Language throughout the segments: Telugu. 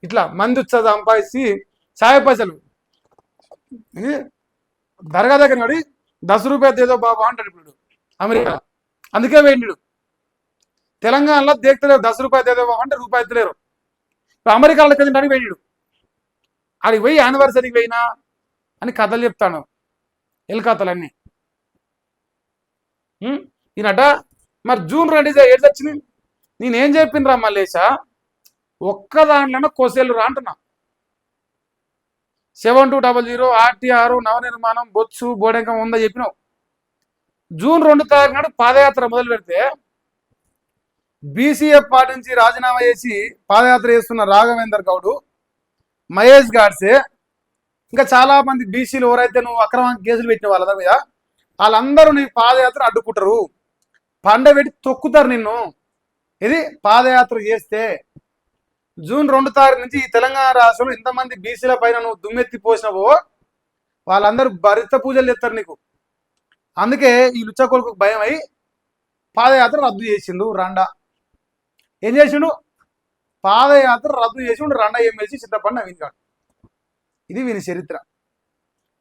ఇట్లా మంది వచ్చా సంపాదించి సాయ పైసలు దర్గా దగ్గర నడి 10 రూపాయలు ఏదో బాబా అంటాడు ఇప్పుడు అమెరికా. అందుకే వేయండి. తెలంగాణలో దేక్తలేరు 10 రూపాయలు ఏదో బాబా అంటే రూపాయలు ఎత్తలేరు. ఇప్పుడు అమెరికాలోకి వెళ్ళడానికి వేయండి. ఆడికి పోయి యానివర్సరీకి పోయినా అని కథలు చెప్తాను, ఎల్కథలన్నీ. ఈయనట మరి జూన్ 2 ఏడు వచ్చింది. నేనేం చెప్పిండ్రా మల్లేశా, ఒక్క దాంట్లోనే కోసేళ్ళు రా అంటున్నా. 7200 ఆర్టీఆర్ నవనిర్మాణం బొత్సు బోడెంకం ఉందా చెప్పినావు. జూన్ 2 తారీఖు నాడు పాదయాత్ర మొదలు పెడితే బీసీఎఫ్ పార్టీ నుంచి రాజీనామా చేసి పాదయాత్ర చేస్తున్న రాఘవేందర్ గౌడ్, మహేష్ గాడ్సే, ఇంకా చాలా మంది బీసీలు ఎవరైతే నువ్వు అక్రమ కేసులు పెట్టిన వాళ్ళ మీద వాళ్ళందరూ నీ పాదయాత్ర అడ్డుకుంటారు, పండ పెట్టి తొక్కుతారు నిన్ను. ఇది పాదయాత్ర చేస్తే జూన్ 2 తారీఖు నుంచి ఈ తెలంగాణ రాష్ట్రంలో ఇంతమంది బీసీల పైన నువ్వు దుమ్మెత్తి పోసినావో వాళ్ళందరూ భరిత పూజలు చేస్తారు నీకు. అందుకే ఈ లుచ్చ కొడుకు భయం అయి పాదయాత్ర రద్దు చేసిండు. రండా ఏం చేసిండు, పాదయాత్ర రద్దు చేసిండు. రండా ఎమ్మెల్సీ చింతపండు నవీన్ గాడు. ఇది వీని చరిత్ర.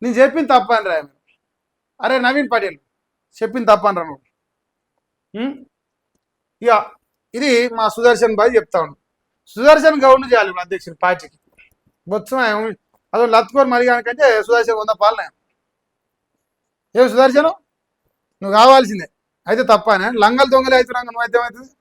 నేను చెప్పింది తప్పని రా. అరే నవీన్ పటేల్ చెప్పింది తప్పని రా నువ్వు. ఇక ఇది మా సుదర్శన్ భాయ్ చెప్తా ఉన్నాడు. సుదర్శన్ గౌడ్ను చేయాలి ఇప్పుడు అధ్యక్షుడు పార్టీకి. బొత్సం అదో లత్కోరు మరి కనుకంటే సుదర్శన్ 100 పాలన. ఏం సుదర్శను నువ్వు కావాల్సిందే. అయితే తప్పనే లంగలు దొంగలు అవుతున్నావు నువ్వు అయితే ఏమవుతుంది.